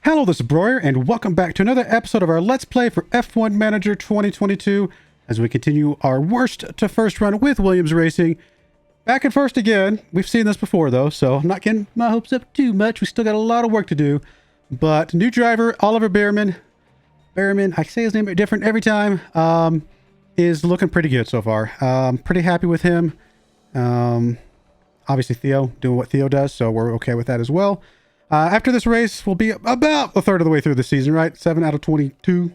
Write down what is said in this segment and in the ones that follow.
Hello, this is Broyar, and welcome back to another episode of our Let's Play for F1 Manager 2022, as we continue our worst to first run with Williams Racing. Back in first again. We've seen this before, though, so I'm not getting my hopes up too much. We still got a lot of work to do. But new driver, Oliver Behrman, I say his name different every time, is looking pretty good so far. Pretty happy with him. Obviously, Theo, doing what Theo does, so we're okay with that as well. After this race, we'll be about a third of the way through the season, right? 7 out of 22, you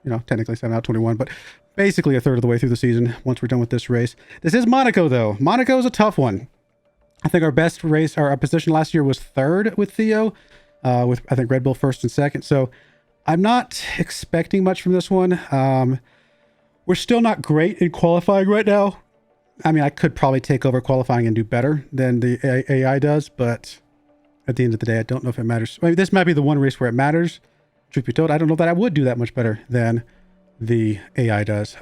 know, technically 7 out of 21, but basically a third of the way through the season once we're done with this race. This is Monaco, though. Monaco is a tough one. I think our best race, our position last year was third with Theo, with, I think, Red Bull first and second. So I'm not expecting much from this one. We're still not great in qualifying right now. I mean, I could probably take over qualifying and do better than the AI does, but at the end of the day, I don't know if it matters. I mean, this might be the one race where it matters. Truth be told, I don't know that I would do that much better than the AI does.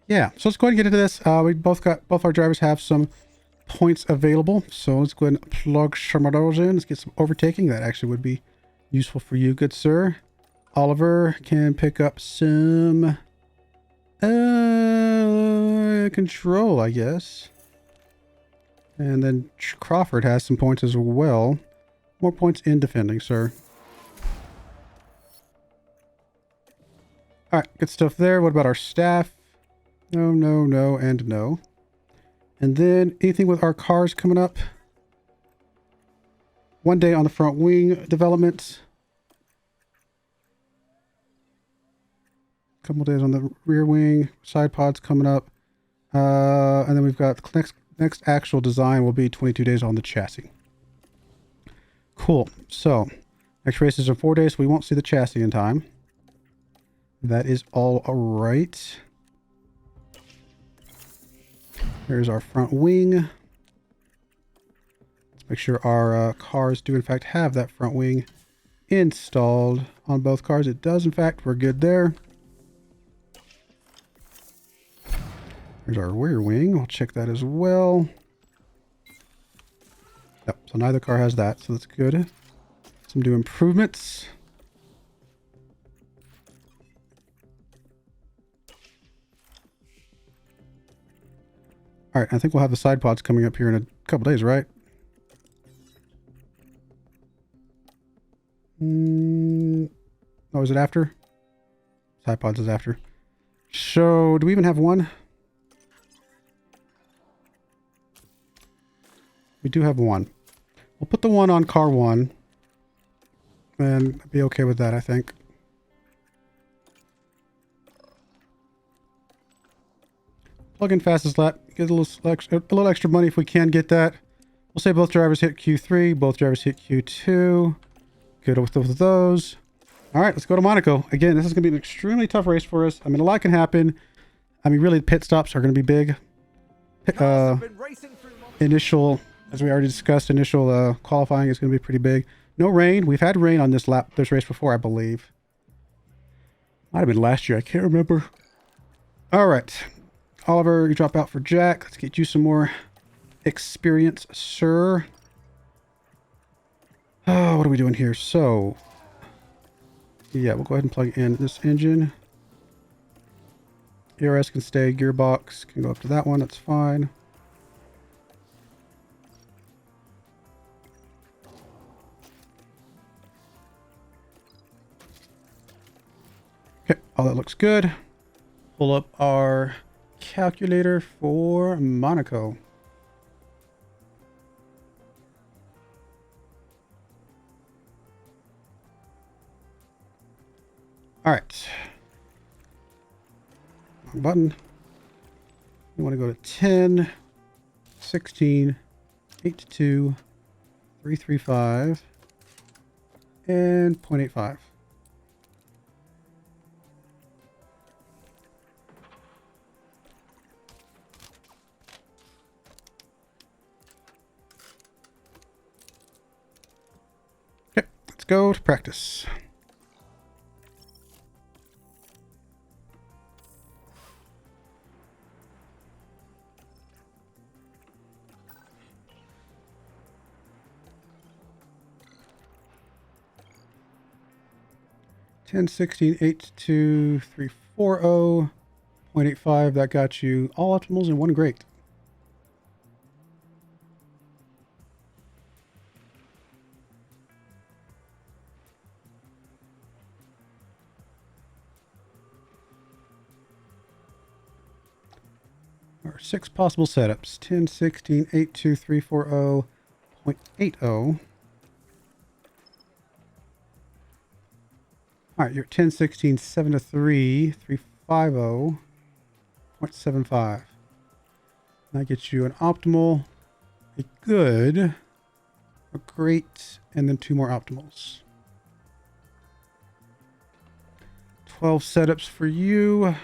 Yeah, so let's go ahead and get into this. We both our drivers have some points available. So let's go ahead and plug some of those in. Let's get some overtaking. That actually would be useful for you, good sir. Oliver can pick up some control, I guess. And then Crawford has some points as well. More points in defending, sir. All right, good stuff there. What about our staff? No, no, no, and no. And then anything with our cars coming up? One day on the front wing development. Couple days on the rear wing. Side pods coming up. And then we've got the next actual design will be 22 days on the chassis. Cool. So next race is in 4 days, so we won't see the chassis in time. That is all right. Here's our front wing. Let's make sure our cars do in fact have that front wing installed on both cars. It does, in fact. We're good there. Here's our rear wing. We'll check that as well. Yep, so neither car has that, so that's good. Some new improvements. All right, I think we'll have the side pods coming up here in a couple days, right? Oh, is it after? Side pods is after. So, do we even have one? We do have one. We'll put the one on car one. And be okay with that, I think. Plug in fastest lap. Get a little extra money if we can get that. We'll say both drivers hit Q3. Both drivers hit Q2. Good with those. All right, let's go to Monaco. Again, this is going to be an extremely tough race for us. I mean, a lot can happen. I mean, really, pit stops are going to be big. Initial, as we already discussed, initial qualifying is going to be pretty big. No rain. We've had rain on this race before, I believe. Might have been last year. I can't remember. All right. Oliver, you drop out for Jack. Let's get you some more experience, sir. Oh, what are we doing here? So, yeah, we'll go ahead and plug in this engine. ERS can stay. Gearbox can go up to that one. That's fine. Okay, all that looks good. Pull up our calculator for Monaco. All right. Wrong button. We want to go to 10, 16, 82, 335, and 0.85. Go to practice. 10, 16, 8, 2, 3, 4, 0, 0.85. That got you all optimals and one great. There are 6 possible setups. 10, 16, 8, 2, 3, 4, 0, 0.80. All right, you're 10, 16, 7 to 3, 3, 5, 0, 0.75. That gets you an optimal, a good, a great, and then 2 more optimals. 12 setups for you.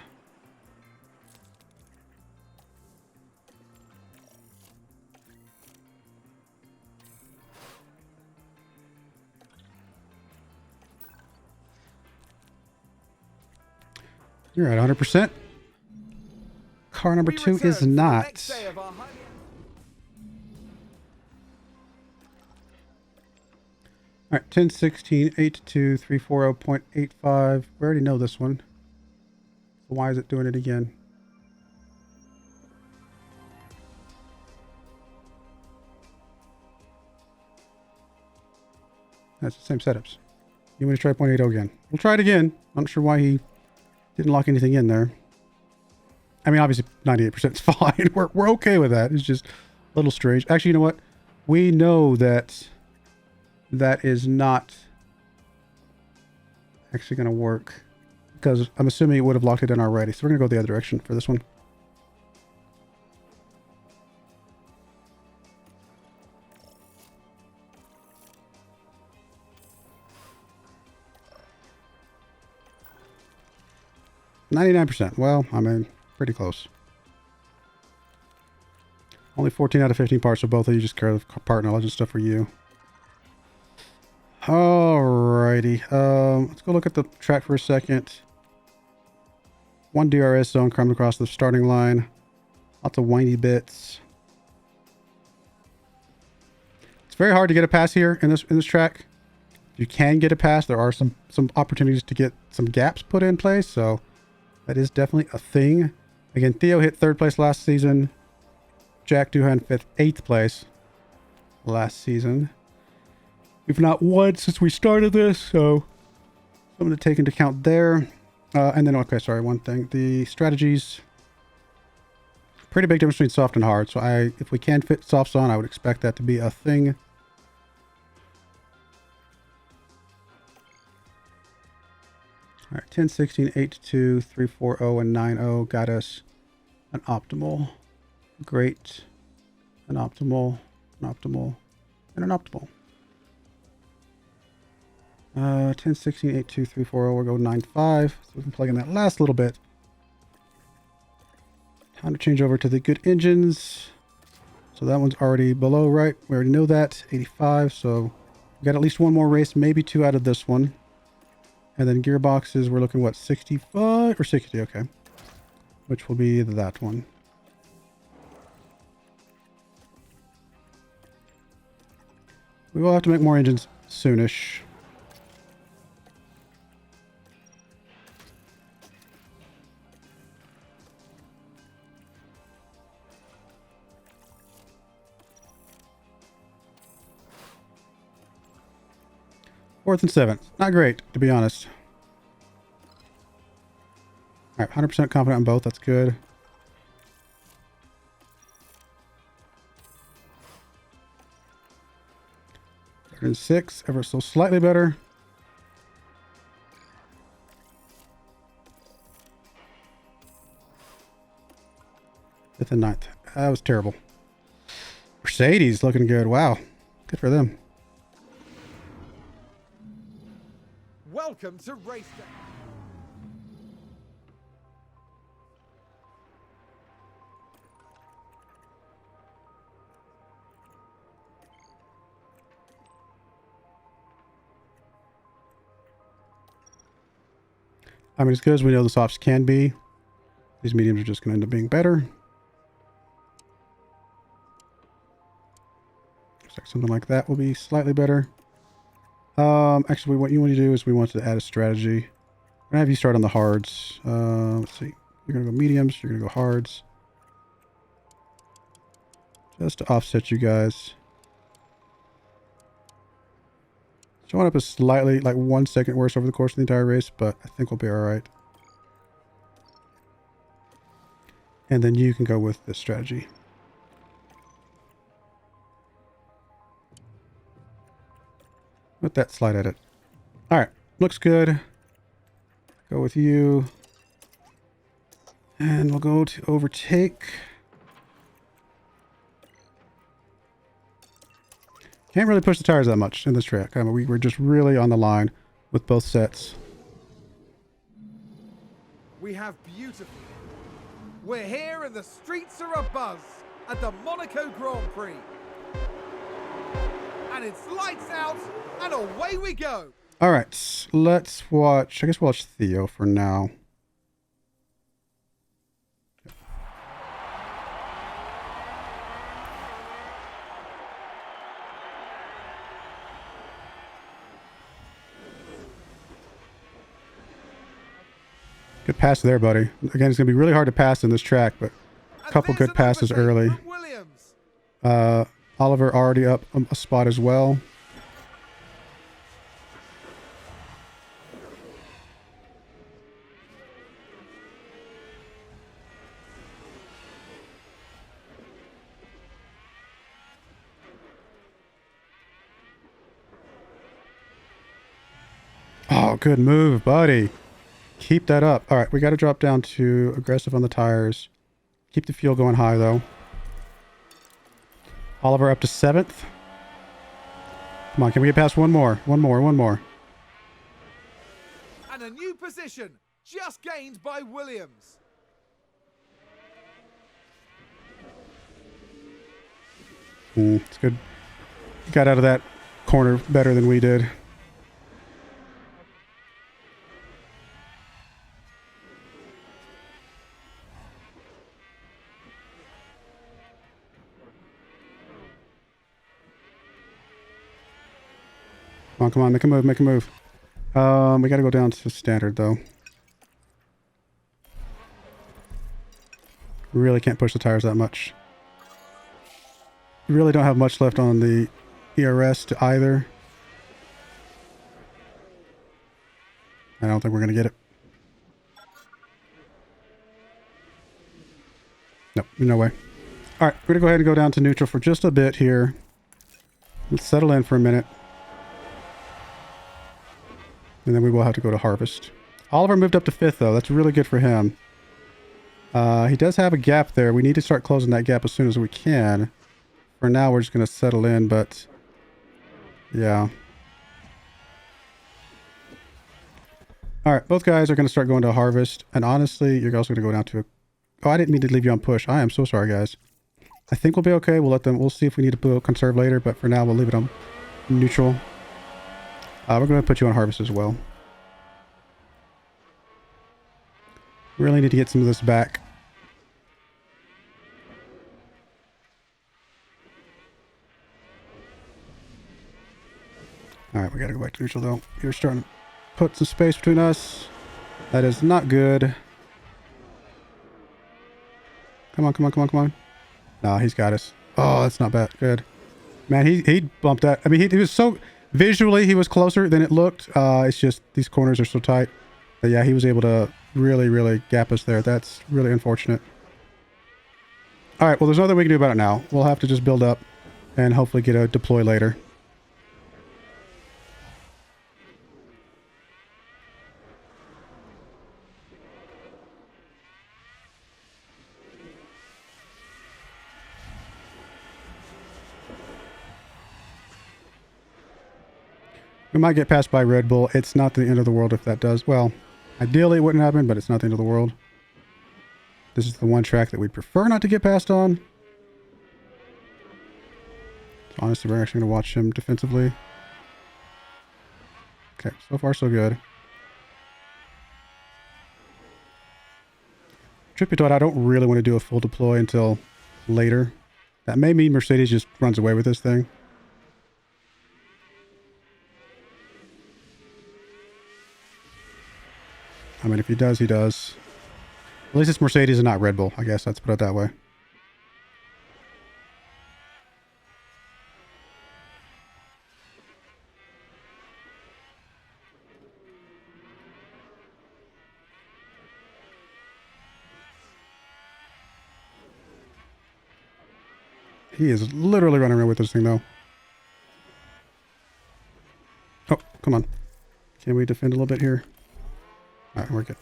You're at 100%. Car number 2 is not. All right, 10, 16, 8, 2, 3, 4, 0.85. We already know this one. So why is it doing it again? That's the same setups. You want to try 0.80 again? We'll try it again. I'm not sure why he didn't lock anything in there. I mean, obviously 98% is fine. We're okay with that. It's just a little strange. Actually, you know what? We know that that is not actually going to work because I'm assuming it would have locked it in already. So we're going to go the other direction for this one. %. Well, I mean, pretty close. Only 14 out of 15 parts, so both of you just care of part knowledge and stuff for you. Alrighty. Let's go look at the track for a second. 1 DRS zone coming across the starting line. Lots of windy bits. It's very hard to get a pass here in this track. You can get a pass. There are some opportunities to get some gaps put in place, so that is definitely a thing. Again, Theo hit 3rd place last season. Jack Doohan 8th place last season. We've not won since we started this, so something to take into account there. And then, okay, sorry, one thing. The strategies, pretty big difference between soft and hard. So if we can fit softs on, I would expect that to be a thing. All right, 10, 16, 8, 2, 3, 4, 0, and 9, 0 got us an optimal. Great. An optimal, an optimal, and an optimal. 10, 16, 8, 2, 3, 4, 0. We'll go 9, 5. So we can plug in that last little bit. Time to change over to the good engines. So that one's already below, right? We already know that. 85. So we got at least one more race, maybe 2 out of this one. And then gearboxes, we're looking, what, 65 or 60? Okay. Which will be that one. We will have to make more engines soonish. Fourth and 7th. Not great, to be honest. All right, 100% confident on both. That's good. Third and 6, ever so slightly better. Fifth and 9th. That was terrible. Mercedes looking good. Wow. Good for them. Welcome to Race Day. I mean, as good as we know the softs can be, these mediums are just going to end up being better. Looks like something like that will be slightly better. Actually, what you want to do is we want to add a strategy. gonna have you start on the hards. Let's see. You're gonna go mediums. You're gonna go hards. Just to offset you guys. Showing up is slightly, like 1 second worse over the course of the entire race, but I think we'll be alright. And then you can go with this strategy. Let that slide at it. Alright, looks good. Go with you. And we'll go to overtake. Can't really push the tires that much in this track. I mean, we were just really on the line with both sets. We have beautiful. We're here and the streets are abuzz at the Monaco Grand Prix. And it's lights out and away we go. All right, let's watch. I guess we'll watch Theo for now. Good pass there, buddy. Again, it's going to be really hard to pass in this track, but a couple good passes early. Oliver already up a spot as well. Oh, good move, buddy. Keep that up. All right, we got to drop down to aggressive on the tires. Keep the fuel going high, though. Oliver up to 7th. Come on, can we get past one more? One more. And a new position just gained by Williams. It's good. Got out of that corner better than we did. Come on, make a move. We got to go down to standard, though. Really can't push the tires that much. We really don't have much left on the ERS to either. I don't think we're going to get it. Nope, no way. All right, we're going to go ahead and go down to neutral for just a bit here. Let's settle in for a minute. And then we will have to go to harvest. Oliver moved up to 5th, though. That's really good for him. He does have a gap there. We need to start closing that gap as soon as we can. For now, we're just going to settle in, but... yeah. Alright, both guys are going to start going to harvest. And honestly, you're also going to go down to a... oh, I didn't mean to leave you on push. I am so sorry, guys. I think we'll be okay. We'll see if we need to conserve later, but for now, we'll leave it on neutral. We're going to put you on harvest as well. Really need to get some of this back. Alright, we got to go back to neutral though. You're starting to put some space between us. That is not good. Come on. No, he's got us. Oh, that's not bad. Good. Man, he bumped that. I mean, he was so... visually, he was closer than it looked. It's just these corners are so tight. But yeah, he was able to really gap us there. That's really unfortunate. All right, well, there's nothing we can do about it now. We'll have to just build up and hopefully get a deploy later. We might get passed by Red Bull. It's not the end of the world if that does. Well, ideally it wouldn't happen, but it's not the end of the world. This is the one track that we'd prefer not to get passed on. So honestly, we're actually going to watch him defensively. Okay, so far so good. Truth be told, I don't really want to do a full deploy until later. That may mean Mercedes just runs away with this thing. I mean, if he does, he does. At least it's Mercedes and not Red Bull. I guess let's put it that way. He is literally running around with this thing, though. Oh, come on. Can we defend a little bit here? All right, we're good.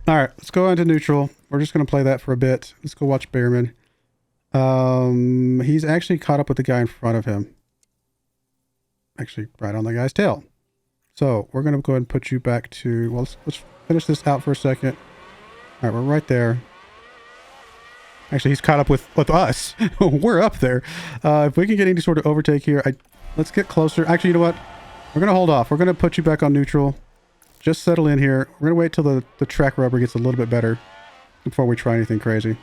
All right, let's go into neutral. We're just going to play that for a bit. Let's go watch Behrman. He's actually caught up with the guy in front of him. Actually, right on the guy's tail. So we're going to go ahead and put you back to... Well, let's finish this out for a second. All right, we're right there. Actually, he's caught up with us. We're up there. If we can get any sort of overtake here, let's get closer. Actually, you know what? We're going to hold off. We're going to put you back on neutral. Just settle in here. We're going to wait till the track rubber gets a little bit better before we try anything crazy.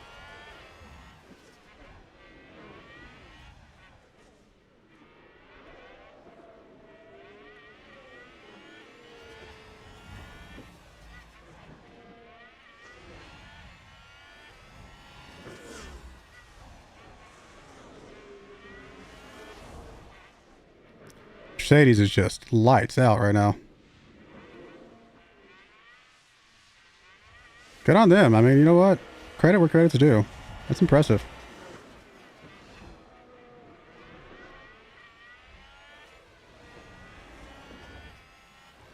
Mercedes is just lights out right now. Good on them. I mean, you know what? Credit where credit's due. That's impressive.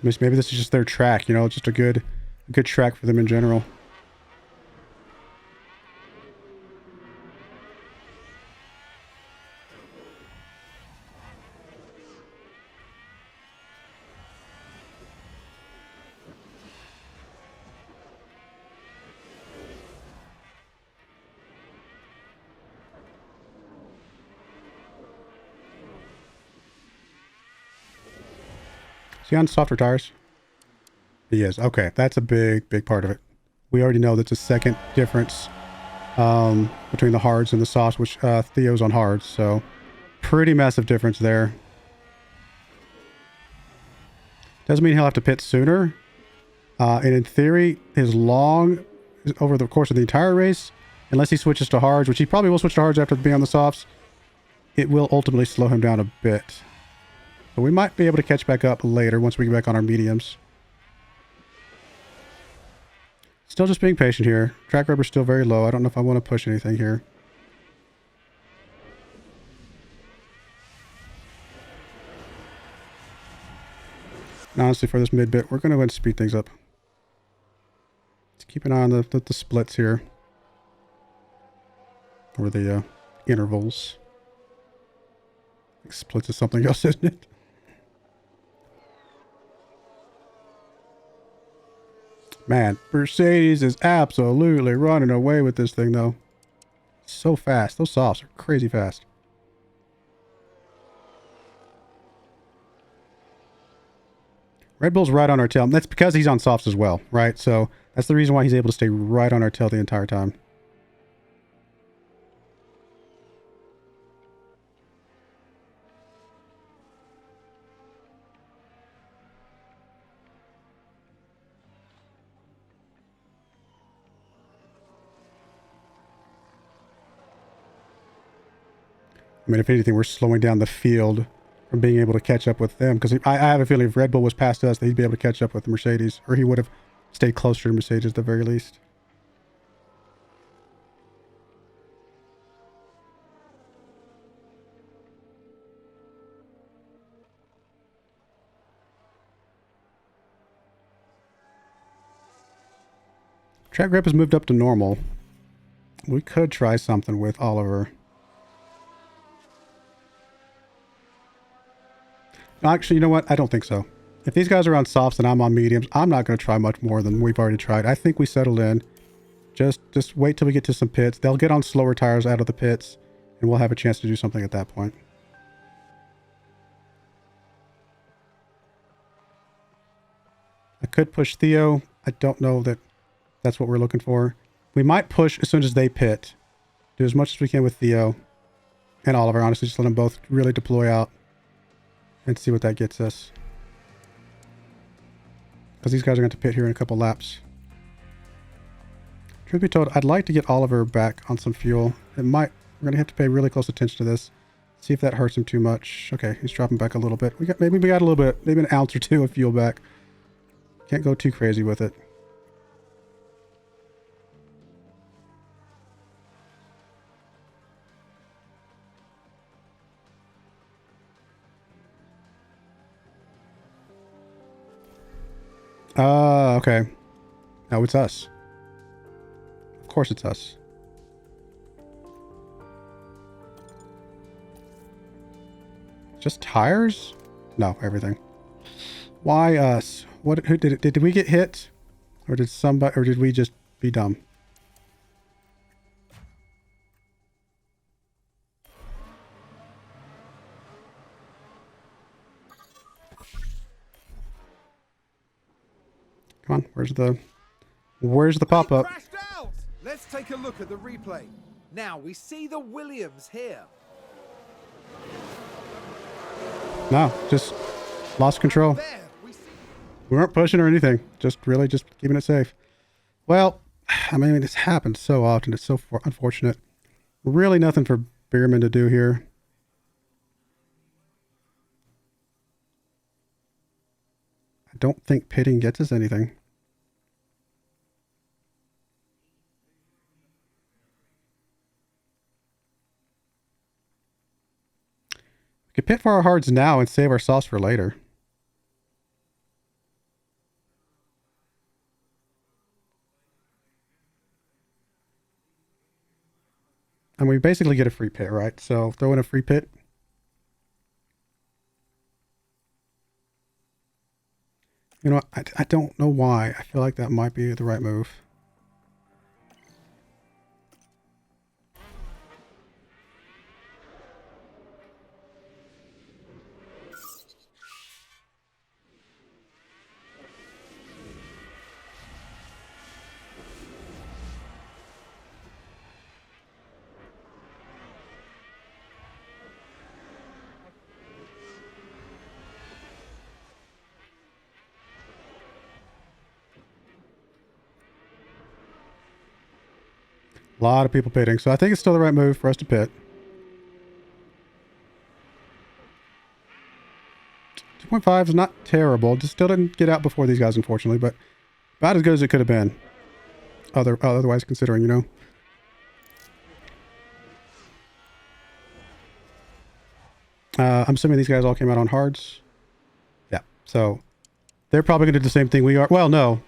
Maybe this is just their track, you know, just a good track for them in general. Is he on softer tires? He is. Okay, that's a big part of it. We already know that's a second difference between the hards and the softs, which Theo's on hards, so pretty massive difference there. Doesn't mean he'll have to pit sooner. And in theory, his long over the course of the entire race, unless he switches to hards, which he probably will switch to hards after being on the softs, it will ultimately slow him down a bit. So we might be able to catch back up later once we get back on our mediums. Still just being patient here. Track rubber's still very low. I don't know if I want to push anything here. And honestly, for this mid bit, we're going to go ahead and speed things up. Let's keep an eye on the splits here. Or the intervals. I think splits is something else, isn't it? Man, Mercedes is absolutely running away with this thing, though. So fast. Those softs are crazy fast. Red Bull's right on our tail. That's because he's on softs as well, right? So that's the reason why he's able to stay right on our tail the entire time. I mean, if anything, we're slowing down the field from being able to catch up with them. Because I have a feeling if Red Bull was past us, that he'd be able to catch up with the Mercedes. Or he would have stayed closer to Mercedes at the very least. Track grip has moved up to normal. We could try something with Oliver. Actually, you know what? I don't think so. If these guys are on softs and I'm on mediums, I'm not going to try much more than we've already tried. I think we settled in. Just wait till we get to some pits. They'll get on slower tires out of the pits, and we'll have a chance to do something at that point. I could push Theo. I don't know that that's what we're looking for. We might push as soon as they pit. Do as much as we can with Theo and Oliver. Honestly, just let them both really deploy out. and see what that gets us. Because these guys are going to pit here in a couple laps. Truth be told, I'd like to get Oliver back on some fuel. It might, we're going to have to pay really close attention to this. See if that hurts him too much. Okay, he's dropping back a little bit. Maybe we got a little bit, maybe an ounce or two of fuel back. Can't go too crazy with it. Okay. Now it's us. Of course it's us. Just tires? No, everything. Why us? Who did it? Did we get hit? Or did somebody, or did we just be dumb? Come on, where's the pop-up? Crashed out. Let's take a look at the replay. Now we see the Williams here. No, just lost control. There, we see We weren't pushing or anything. Just keeping it safe. Well, I mean, this happens so often. It's so unfortunate. Really nothing for Bierman to do here. I don't think pitting gets us anything. We could pit for our hards now and save our sauce for later. And we basically get a free pit, right? So throw in a free pit. You know, I don't know why. I feel like that might be the right move. A lot of people pitting, so I think it's still the right move for us to pit. 2.5 is not terrible. Just still didn't get out before these guys, unfortunately, but about as good as it could have been. Otherwise, considering, you know. I'm assuming these guys all came out on hards. Yeah, so they're probably going to do the same thing we are. Well, no.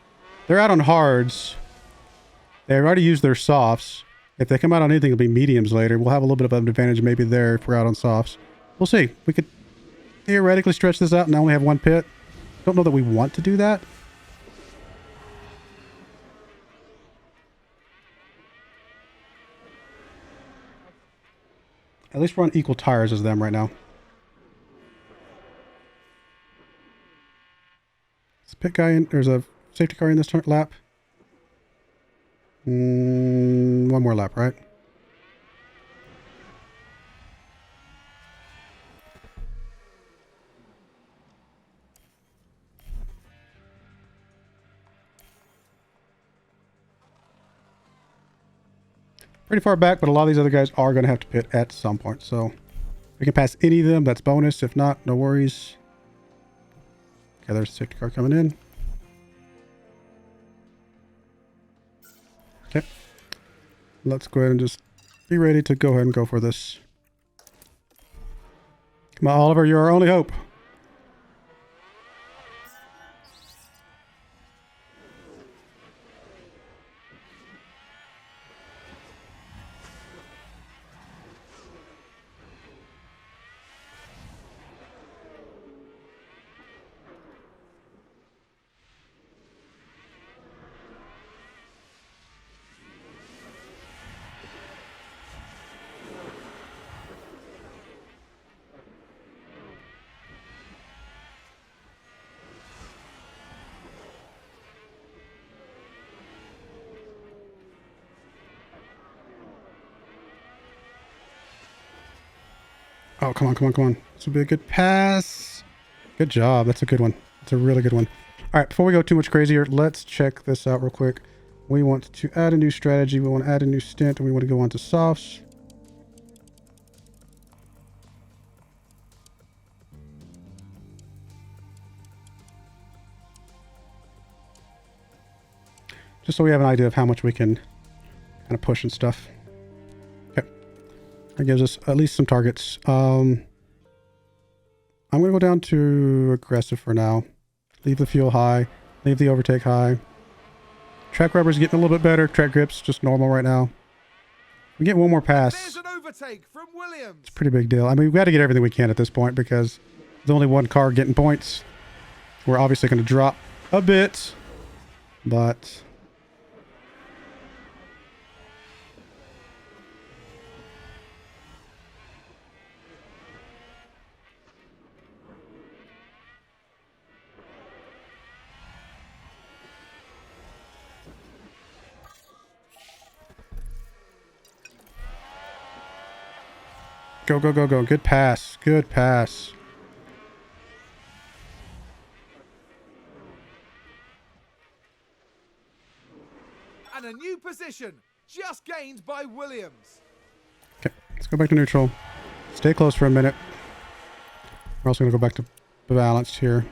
They're out on hards. They've already used their softs. If they come out on anything, it'll be mediums later. We'll have a little bit of an advantage maybe there if we're out on softs. We'll see. We could theoretically stretch this out and only have one pit. Don't know that we want to do that. At least we're on equal tires as them right now. There's a pit guy in. There's a safety car in this lap. One more lap, right? Pretty far back, but a lot of these other guys are going to have to pit at some point. So if we can pass any of them, that's bonus. If not, no worries. Okay, there's a safety car coming in. Okay. Let's go ahead and just be ready to go ahead and go for this. Come on, Oliver, you're our only hope. Oh, come on, come on, come on. This would be a good pass. Good job. That's a good one. It's a really good one. All right, before we go too much crazier, let's check this out real quick. We want to add a new strategy. We want to add a new stint, and we want to go on to softs. Just so we have an idea of how much we can kind of push and stuff. Okay. That gives us at least some targets. I'm going to go down to aggressive for now. Leave the fuel high. Leave the overtake high. Track rubber's getting a little bit better. Track grip's just normal right now. We get one more pass. There's an overtake from Williams. It's a pretty big deal. I mean, we've got to get everything we can at this point because there's only one car getting points. We're obviously going to drop a bit, but... Go, go, go, go. Good pass. Good pass. And a new position just gained by Williams. Okay, let's go back to neutral. Stay close for a minute. We're also going to go back to balanced here.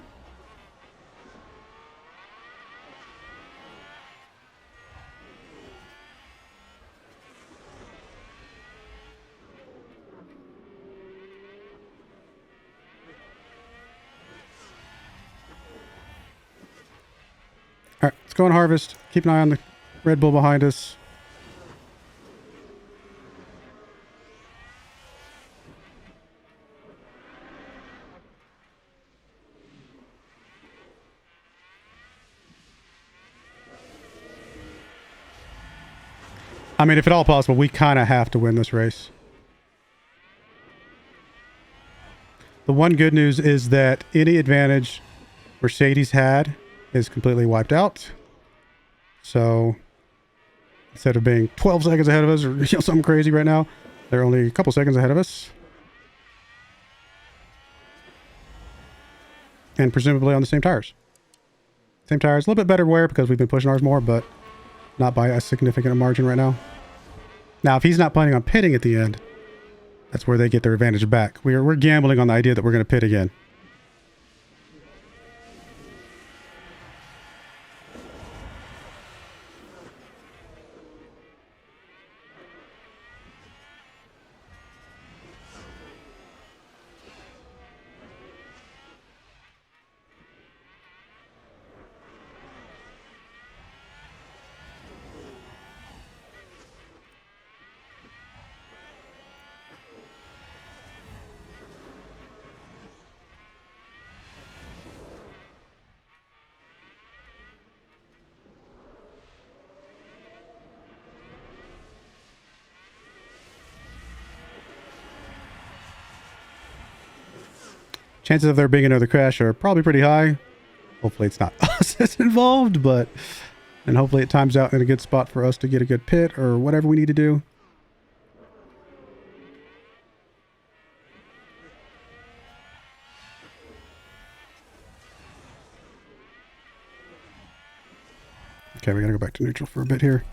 All right, let's go and harvest. Keep an eye on the Red Bull behind us. I mean, if at all possible, we kind of have to win this race. The one good news is that any advantage Mercedes had is completely wiped out. So instead of being 12 seconds ahead of us or something crazy right now, they're only a couple seconds ahead of us. And presumably on the same tires. Same tires, a little bit better wear because we've been pushing ours more, but not by a significant margin right now. Now, if he's not planning on pitting at the end, that's where they get their advantage back. We're gambling on the idea that we're going to pit again. Chances of there being another crash are probably pretty high. Hopefully it's not us that's involved, but... And hopefully it times out in a good spot for us to get a good pit or whatever we need to do. Okay, we gotta go back to neutral for a bit here.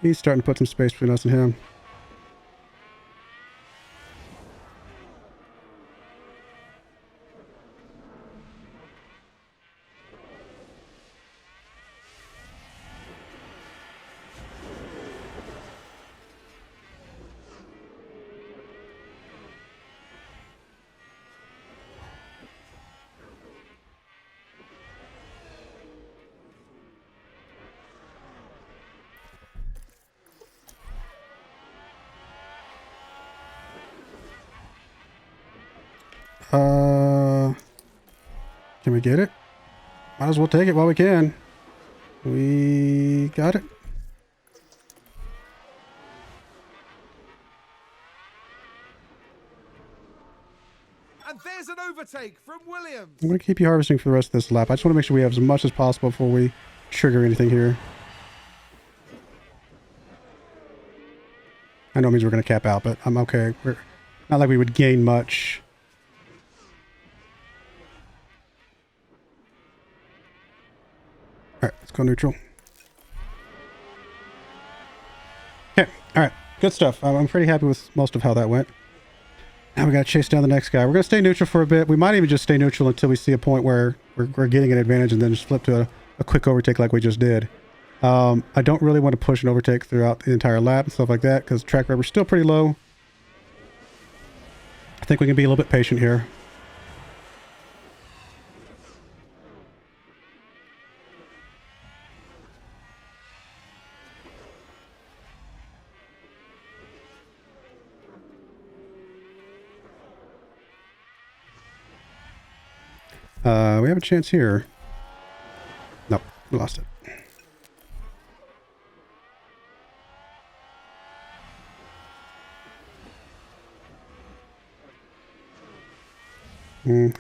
He's starting to put some space between us and him. Can we get it? Might as well take it while we can. We got it. And there's an overtake from Williams. I'm going to keep you harvesting for the rest of this lap. I just want to make sure we have as much as possible before we trigger anything here. I know it means we're going to cap out, but I'm okay. We're not like we would gain much. Let's go neutral. Okay, all right, good stuff. I'm pretty happy with most of how that went. Now we got to chase down the next guy. We're going to stay neutral for a bit. We might even just stay neutral until we see a point where we're getting an advantage and then just flip to a quick overtake like we just did. I don't really want to push an overtake throughout the entire lap and stuff like that because track rubber's still pretty low. I think we can be a little bit patient here. We have a chance here. Nope, we lost it.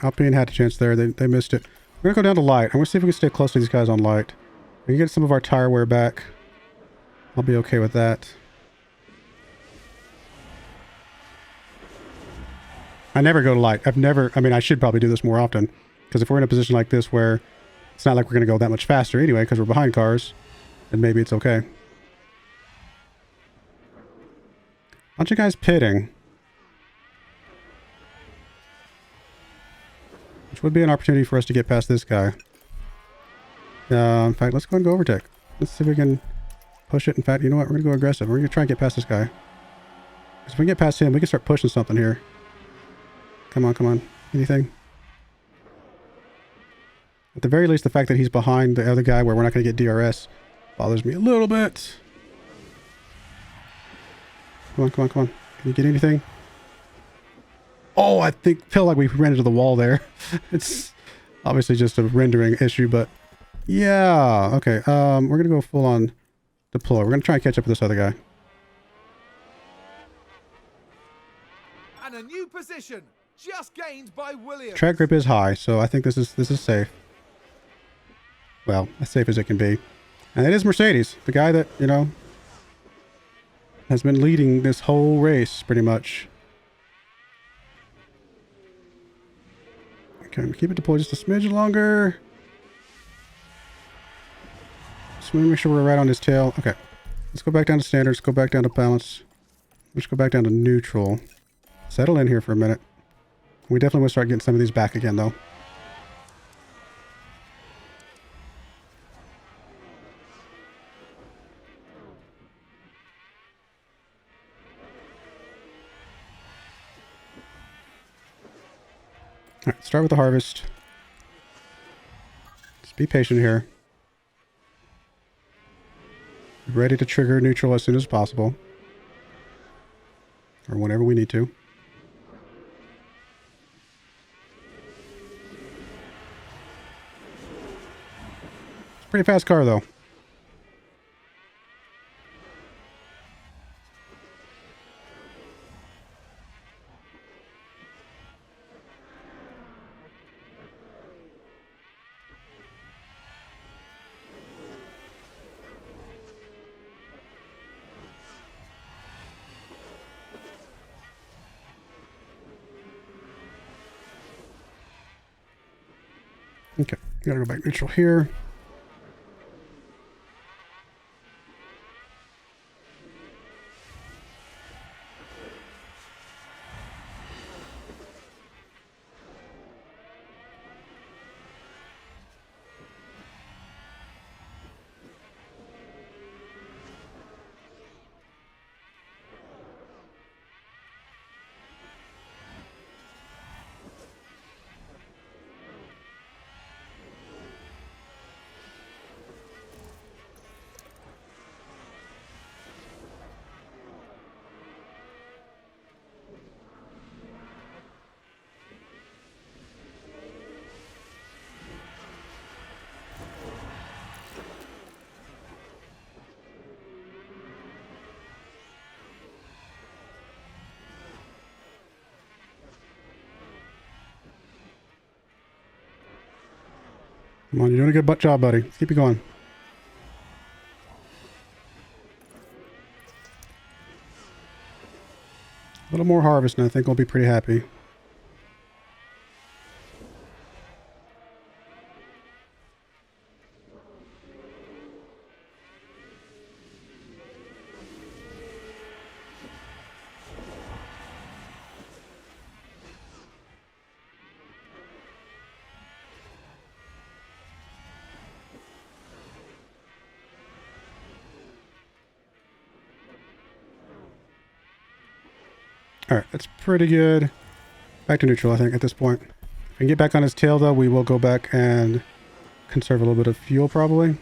Alpine had a chance there. They missed it. We're going to go down to light. I'm going to see if we can stay close to these guys on light. We can get some of our tire wear back. I'll be okay with that. I never go to light. I mean, I should probably do this more often. Because if we're in a position like this where it's not like we're going to go that much faster anyway because we're behind cars, then maybe it's okay. Bunch of guys pitting. Which would be an opportunity for us to get past this guy. In fact, let's go and go overtake. Let's see if we can push it. In fact, you know what? We're going to go aggressive. We're going to try and get past this guy. Because if we can get past him, we can start pushing something here. Come on, come on. Anything? At the very least, the fact that he's behind the other guy where we're not going to get DRS bothers me a little bit. Come on, come on, come on. Can you get anything? Oh, I feel like we ran into the wall there. It's obviously just a rendering issue, but yeah. Okay, we're going to go full on deploy. We're going to try and catch up with this other guy. And a new position just gained by Williams. Track grip is high, so I think this is safe. Well, as safe as it can be. And it is Mercedes, the guy that, you know, has been leading this whole race, pretty much. Okay, keep it deployed just a smidge longer. Just want to make sure we're right on his tail. Okay, let's go back down to standards, go back down to balance. Let's go back down to neutral. Settle in here for a minute. We definitely want to start getting some of these back again, though. All right, start with the harvest. Just be patient here. Be ready to trigger neutral as soon as possible. Or whenever we need to. It's a pretty fast car, though. Okay, gotta go back neutral here. Come on, you're doing a good job, buddy. Let's keep it going. A little more harvest and I think we'll be pretty happy. All right, that's pretty good. Back to neutral, I think, at this point. If we can get back on his tail, though, we will go back and conserve a little bit of fuel, probably.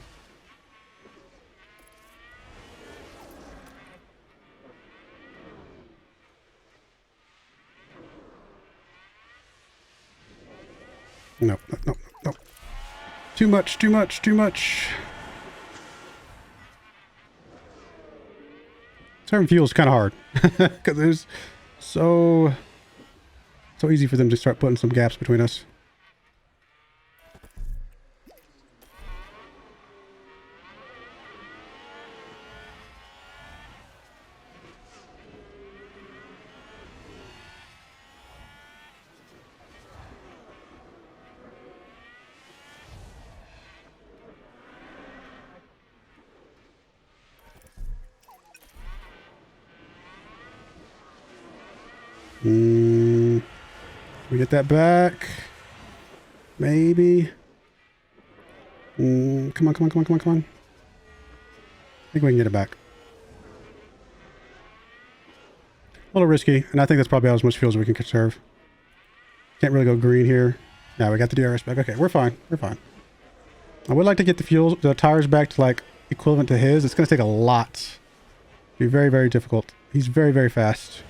No, no, no, no. Too much, too much, too much. Serving fuel is kind of hard because there's so easy for them to start putting some gaps between us. We get that back. Maybe. Come on, come on, come on, come on, come on. I think we can get it back. A little risky, and I think that's probably about as much fuel as we can conserve. Can't really go green here. Now we got the DRS back. Okay, we're fine. We're fine. I would like to get the tires back to like equivalent to his. It's going to take a lot. Be very, very difficult. He's very, very fast.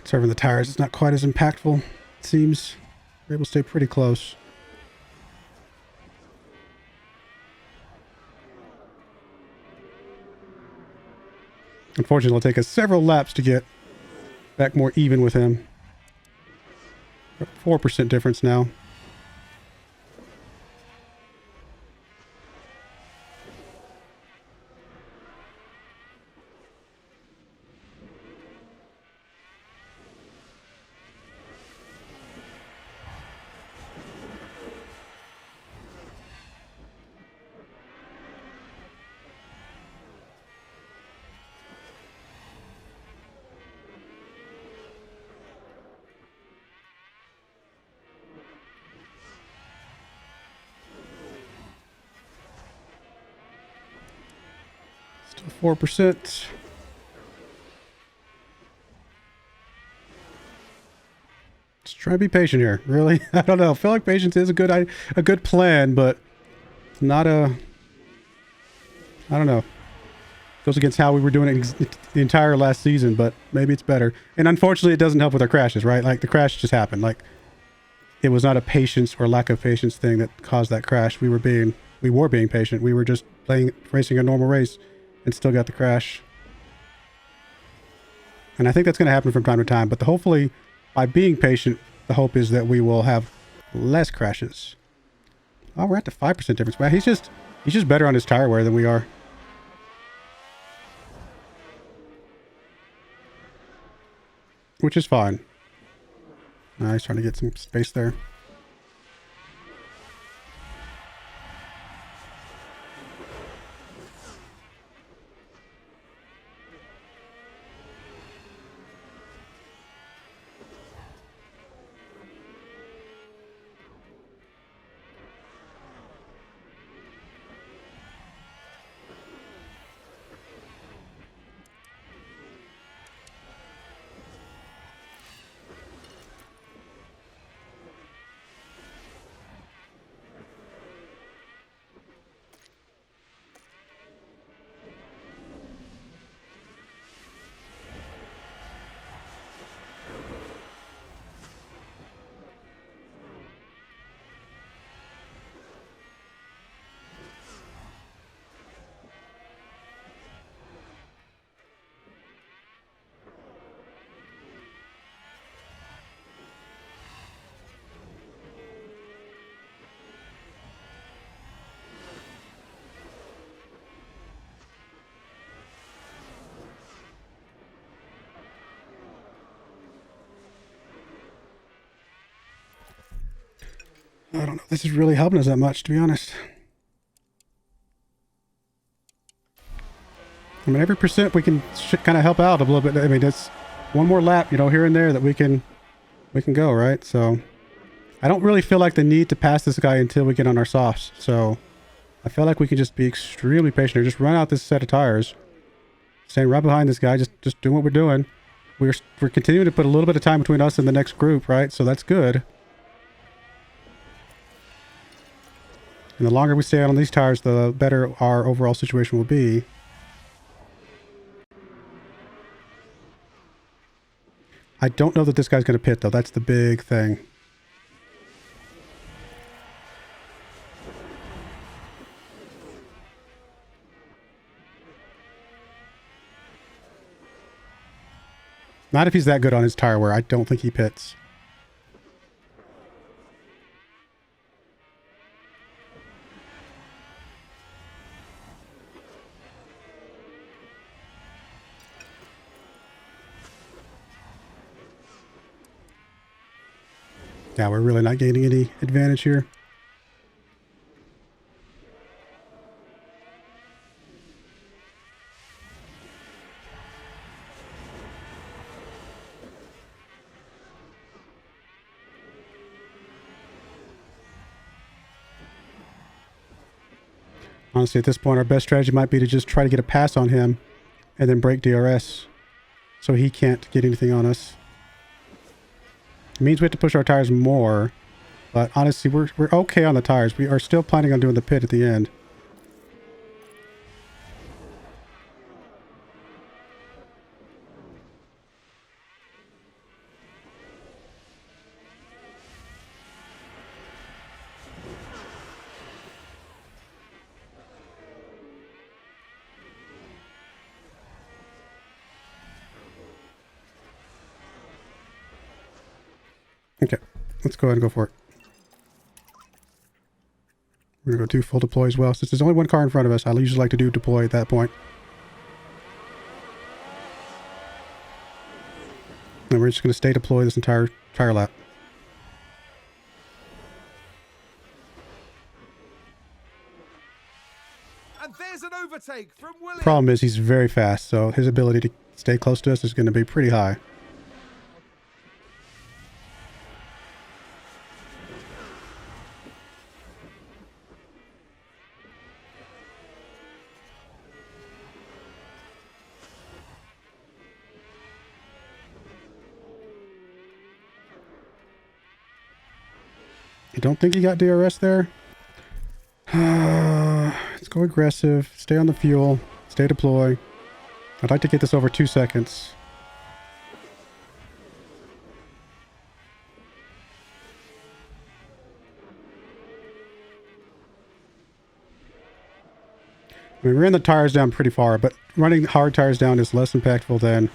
Serving the tires, it's not quite as impactful, it seems. We're able to stay pretty close. Unfortunately, it'll take us several laps to get back more even with him. 4% difference now. Still 4%. Just try to be patient here. Really, I don't know. I feel like patience is a good plan, but it's not a. I don't know. Goes against how we were doing it the entire last season, but maybe it's better. And unfortunately, it doesn't help with our crashes, right? Like the crash just happened. Like it was not a patience or lack of patience thing that caused that crash. We were being patient. We were just racing a normal race and still got the crash. And I think that's going to happen from time to time. But hopefully, by being patient, the hope is that we will have less crashes. Oh, we're at the 5% difference. Man, he's just better on his tire wear than we are. Which is fine. He's trying to get some space there. I don't know if this is really helping us that much, to be honest. I mean, every percent we can kind of help out a little bit. I mean, it's one more lap, you know, here and there that we can go, right? So I don't really feel like the need to pass this guy until we get on our softs. So I feel like we can just be extremely patient here. Just run out this set of tires. Staying right behind this guy, just doing what we're doing. We're continuing to put a little bit of time between us and the next group, right? So that's good. And the longer we stay out on these tires, the better our overall situation will be. I don't know that this guy's going to pit, though. That's the big thing. Not if he's that good on his tire wear. I don't think he pits. Yeah, we're really not gaining any advantage here. Honestly, at this point, our best strategy might be to just try to get a pass on him and then break DRS so he can't get anything on us. It means we have to push our tires more, but honestly, we're okay on the tires. We are still planning on doing the pit at the end. Okay, let's go ahead and go for it. We're going to go do full deploy as well. Since there's only one car in front of us, I usually like to do deploy at that point. And we're just going to stay deployed this entire lap. And there's an overtake from Williams. Problem is he's very fast, so his ability to stay close to us is going to be pretty high. I don't think he got DRS there. Let's go aggressive. Stay on the fuel. Stay deploy. I'd like to get this over 2 seconds. I mean, we ran the tires down pretty far, but running hard tires down is less impactful than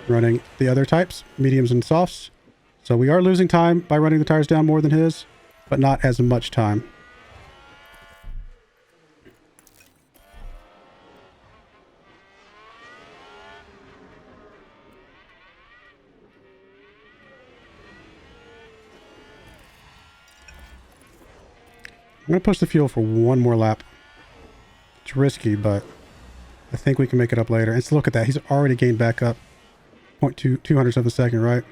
running the other types, mediums and softs. So we are losing time by running the tires down more than his, but not as much time. I'm going to push the fuel for one more lap. It's risky, but I think we can make it up later. And so look at that. He's already gained back up 0.2 hundredths of a second, right?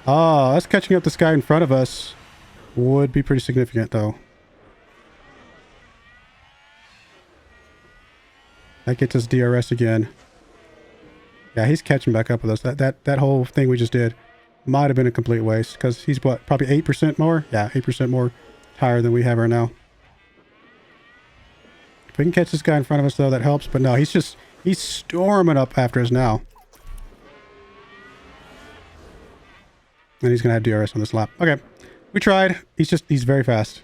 Oh, us catching up this guy in front of us would be pretty significant, though. That gets us DRS again. Yeah, he's catching back up with us. That whole thing we just did might have been a complete waste because he's what, probably 8% more? Yeah, 8% more tire than we have right now. If we can catch this guy in front of us, though, that helps. But no, he's storming up after us now. And he's going to have DRS on this lap. Okay, we tried. He's very fast.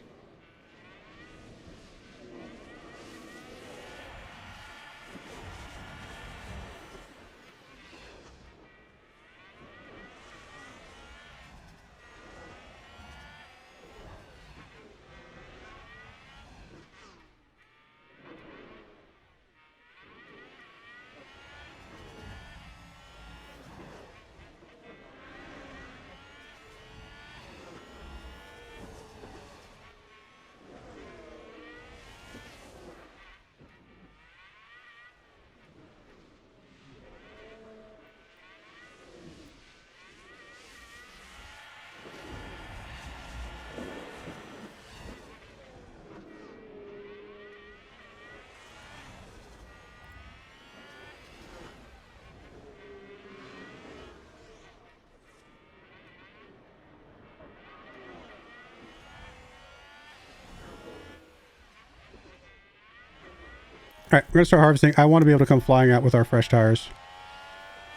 right, we're going to start harvesting. I want to be able to come flying out with our fresh tires.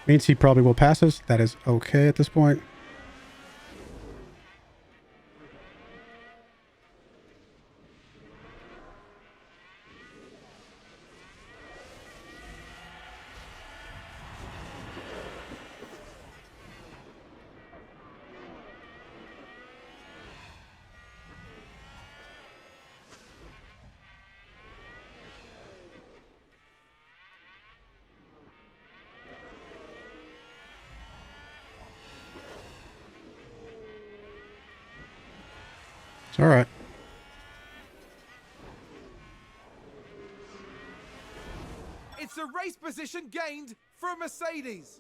Means he probably will pass us. That is okay at this point. It's all right. It's a race position gained for a Mercedes.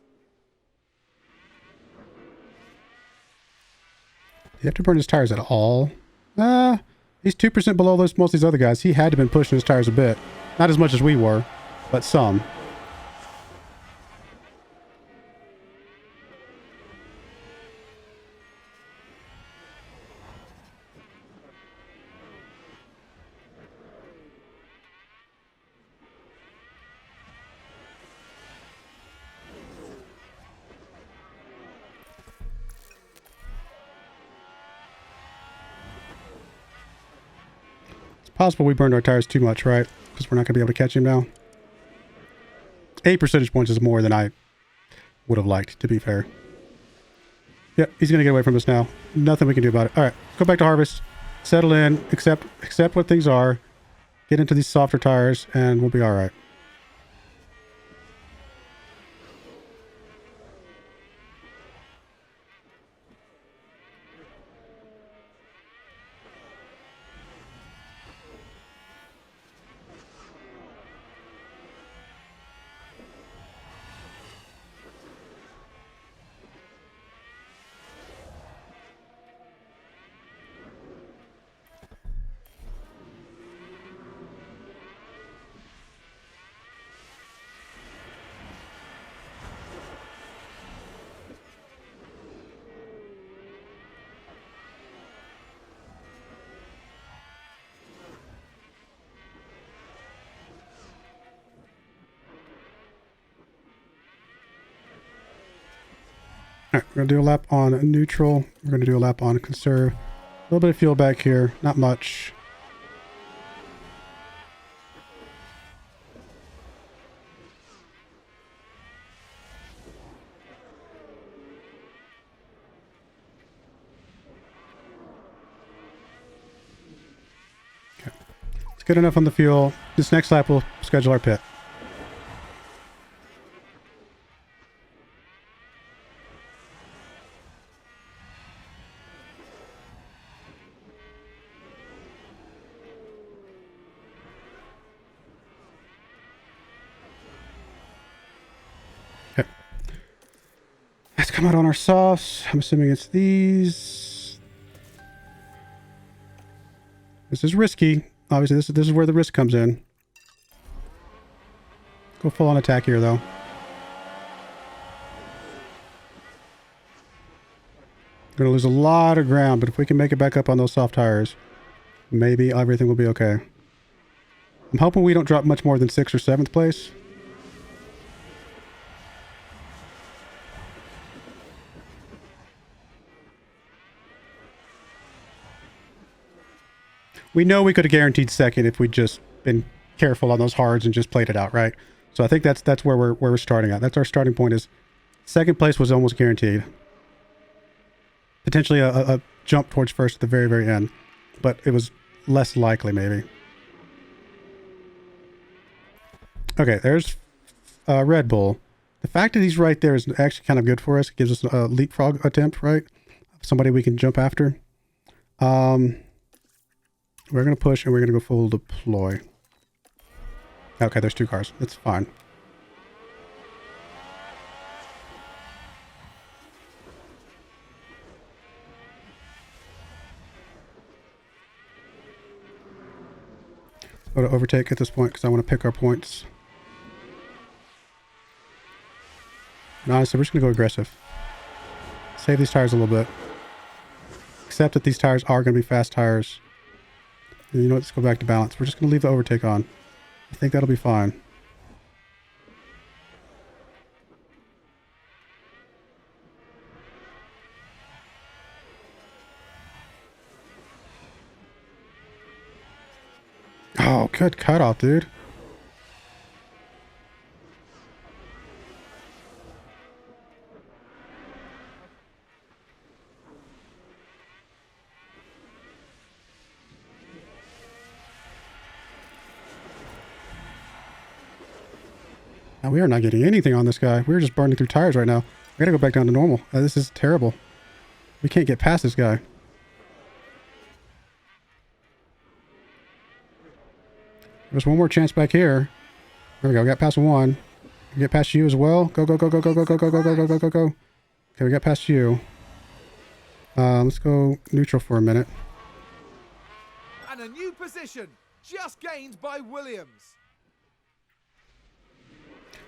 Do you have to burn his tires at all? He's 2% below most of these other guys. He had to have been pushing his tires a bit. Not as much as we were, but some. Possible we burned our tires too much, right? Because we're not going to be able to catch him now. 8 percentage points is more than I would have liked, to be fair. Yep, he's going to get away from us now. Nothing we can do about it. All right, go back to harvest. Settle in. Accept what things are. Get into these softer tires, and we'll be all right. All right, we're going to do a lap on neutral. We're going to do a lap on conserve. A little bit of fuel back here. Not much. Okay. It's good enough on the fuel. This next lap we'll schedule our pit. Let's come out on our sauce. I'm assuming it's these. This is risky. Obviously, this is where the risk comes in. Go full on attack here, though. Gonna lose a lot of ground, but if we can make it back up on those soft tires, maybe everything will be okay. I'm hoping we don't drop much more than 6th or 7th place. We know we could have guaranteed second if we'd just been careful on those hards and just played it out, right? So I think that's where we're starting at. That's our starting point. Is second place was almost guaranteed. Potentially a jump towards first at the very, very end, but it was less likely maybe. Okay, there's Red Bull. The fact that he's right there is actually kind of good for us. It gives us a leapfrog attempt, right? Somebody we can jump after. We're going to push and we're going to go full deploy. Okay, there's 2 cars. It's fine. Go to overtake at this point because I want to pick our points. And honestly, we're just going to go aggressive. Save these tires a little bit. Accept that these tires are going to be fast tires. You know what, let's go back to balance. We're just going to leave the overtake on. I think that'll be fine. Oh, good cutoff, dude. Now, we are not getting anything on this guy. We're just burning through tires right now. We gotta go back down to normal. This is terrible. We can't get past this guy. There's one more chance back here. There we go. We got past one. We get past you as well. Go, go, go, go, go, go, go, go, go, go, go, go, go, go. Okay, we got past you. Let's go neutral for a minute. And a new position just gained by Williams.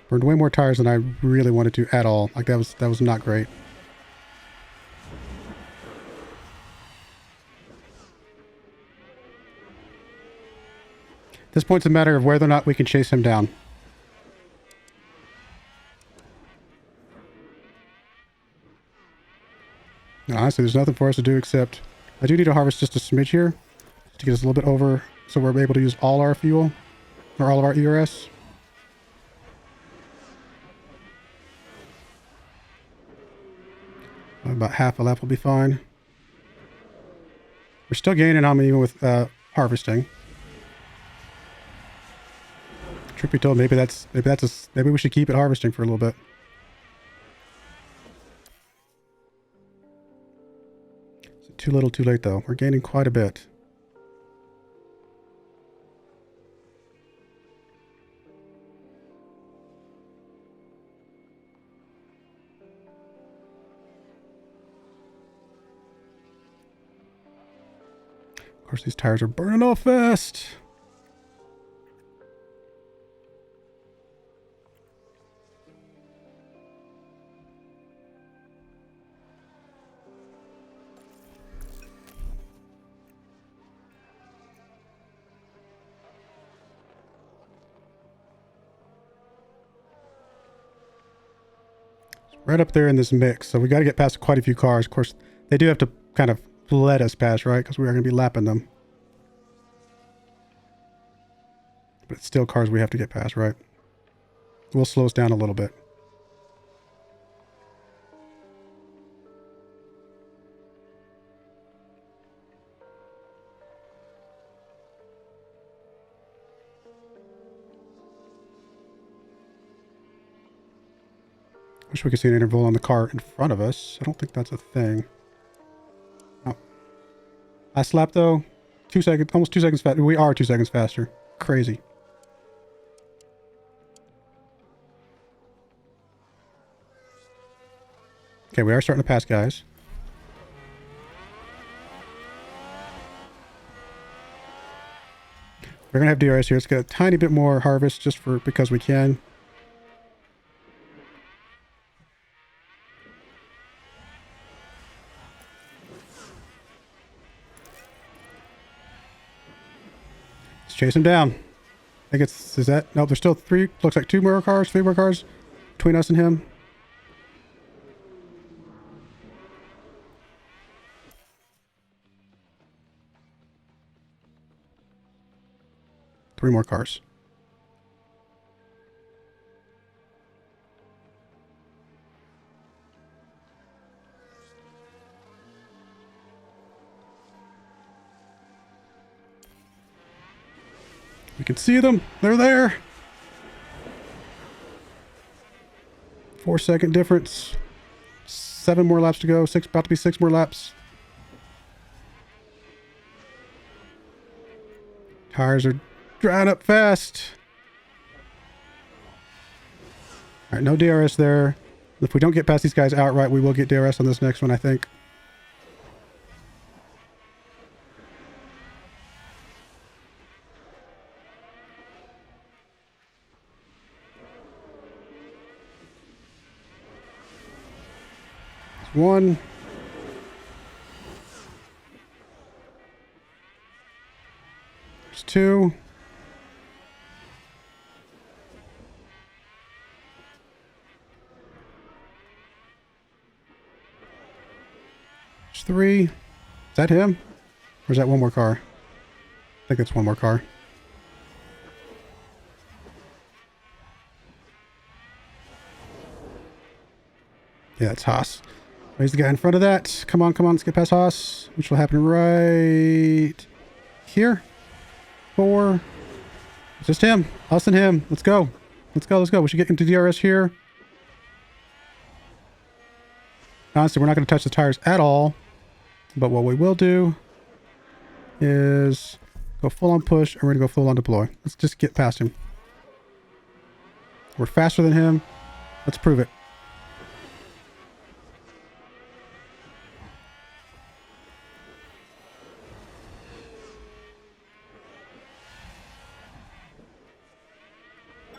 Burned way more tires than I really wanted to at all. Like that was not great. At this point, it's a matter of whether or not we can chase him down. Now, honestly, there's nothing for us to do except I do need to harvest just a smidge here to get us a little bit over so we're able to use all our fuel or all of our ERS. About half a lap will be fine. We're still gaining on me even with harvesting. Truth be told, maybe we should keep it harvesting for a little bit. Is it too little, too late though? We're gaining quite a bit. Of course, these tires are burning off fast. Right up there in this mix, so we got to get past quite a few cars. Of course, they do have to kind of let us pass, right? Because we are going to be lapping them. But it's still cars we have to get past, right? Will slow us down a little bit. Wish we could see an interval on the car in front of us. I don't think that's a thing. Oh. Last lap though, 2 seconds, almost 2 seconds faster. We are 2 seconds faster. Crazy. Okay, we are starting to pass guys. We're gonna have DRS here. Let's get a tiny bit more harvest just because we can. Chase him down. I think is that? Nope, there's still three, looks like three more cars between us and him. Three more cars. We can see them. They're there. 4 second difference. 7 more laps to go. About to be 6 more laps. Tires are drying up fast. All right, no DRS there. If we don't get past these guys outright, we will get DRS on this next one, I think. One. There's two. 3. Is that him? Or is that one more car? I think it's one more car. Yeah, it's Haas. Raise the guy in front of that. Come on, come on. Let's get past Haas, which will happen right here. 4. It's just him. Us and him. Let's go. Let's go. Let's go. We should get into DRS here. Honestly, we're not going to touch the tires at all. But what we will do is go full on push and we're going to go full on deploy. Let's just get past him. We're faster than him. Let's prove it.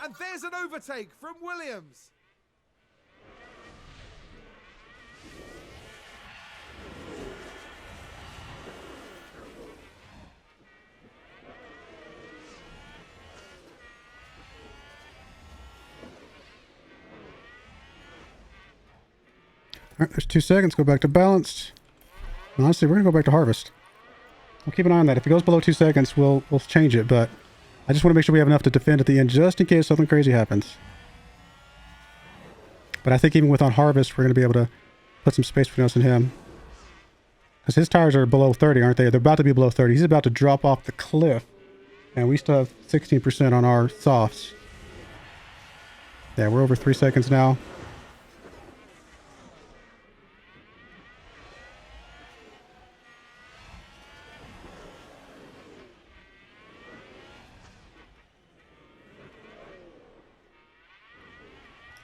And there's an overtake from Williams. All right, there's 2 seconds. Go back to balanced. And honestly, we're going to go back to harvest. We'll keep an eye on that. If it goes below 2 seconds, we'll change it. But I just want to make sure we have enough to defend at the end just in case something crazy happens. But I think even with on harvest, we're going to be able to put some space between us and him. Because his tires are below 30, aren't they? They're about to be below 30. He's about to drop off the cliff. And we still have 16% on our softs. Yeah, we're over 3 seconds now.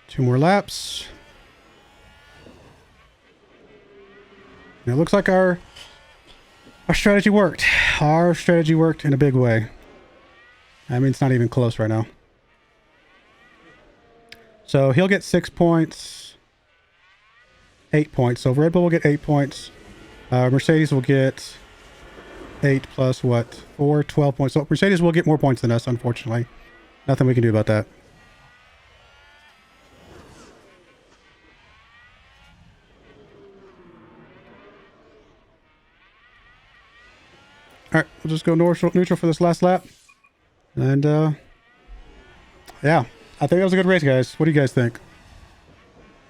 Two more laps. And it looks like our strategy worked. Our strategy worked in a big way. I mean, it's not even close right now. So he'll get 6 points. 8 points. So Red Bull will get 8 points. Mercedes will get 8 plus what? 4, 12 points. So Mercedes will get more points than us, unfortunately. Nothing we can do about that. All right, we'll just go neutral for this last lap. And, yeah, I think that was a good race, guys. What do you guys think?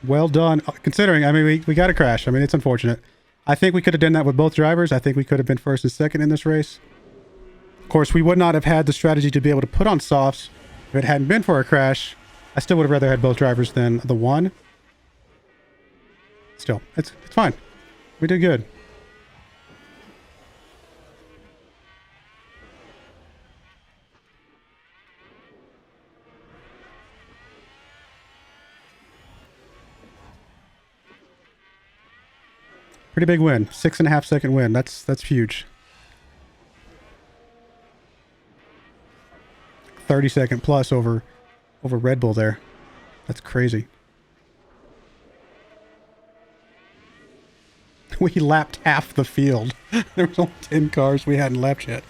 Well done. Considering, I mean, we got a crash. I mean, it's unfortunate. I think we could have done that with both drivers. I think we could have been first and second in this race. Of course, we would not have had the strategy to be able to put on softs if it hadn't been for a crash. I still would have rather had both drivers than the one. Still, it's fine. We did good. Pretty big win. 6.5 second win. That's huge. 30 second plus over Red Bull there. That's crazy. We lapped half the field. There was only 10 cars we hadn't lapped yet.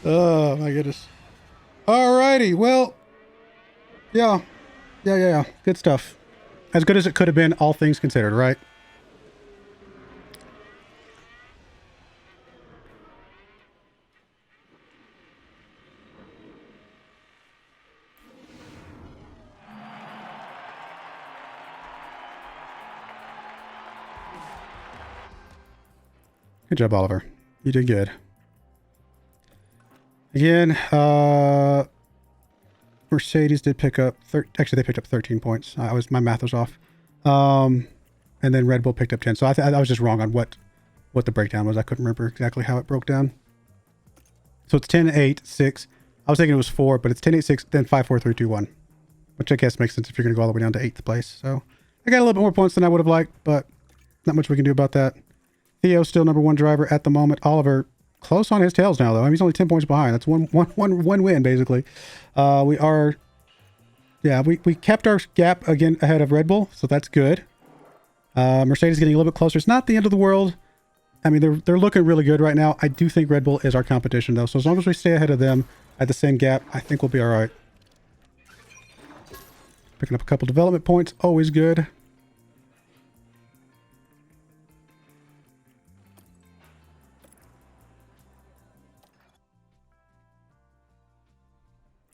Oh my goodness. Alrighty. Well, yeah. Good stuff. As good as it could have been, all things considered, right? Good job, Oliver. You did good. Again, Mercedes did pick up... Actually, they picked up 13 points. My math was off. And then Red Bull picked up 10. So I was just wrong on what the breakdown was. I couldn't remember exactly how it broke down. So it's 10, 8, 6. I was thinking it was 4, but it's 10, 8, 6, then 5, 4, 3, 2, 1. Which I guess makes sense if you're going to go all the way down to 8th place. So I got a little bit more points than I would have liked, but not much we can do about that. Theo's still number 1 driver at the moment. Oliver close on his tails now, though. I mean, he's only 10 points behind. That's one win, basically. We kept our gap again ahead of Red Bull, so that's good. Mercedes getting a little bit closer. It's not the end of the world. I mean, they're looking really good right now. I do think Red Bull is our competition, though. So as long as we stay ahead of them at the same gap, I think we'll be all right. Picking up a couple development points. Always good.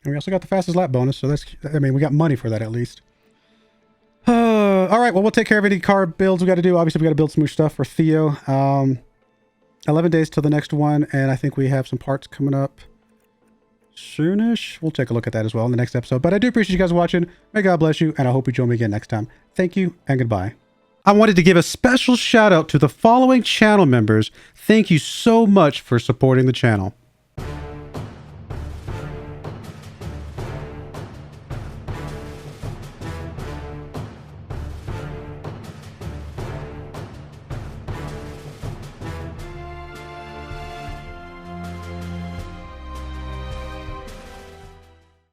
And we also got the fastest lap bonus, so that's, I mean, we got money for that at least. All right, well, we'll take care of any car builds we got to do. Obviously, we got to build some more stuff for Theo. 11 days till the next one, and I think we have some parts coming up soonish. We'll take a look at that as well in the next episode. But I do appreciate you guys watching. May God bless you, and I hope you join me again next time. Thank you, and goodbye. I wanted to give a special shout out to the following channel members. Thank you so much for supporting the channel.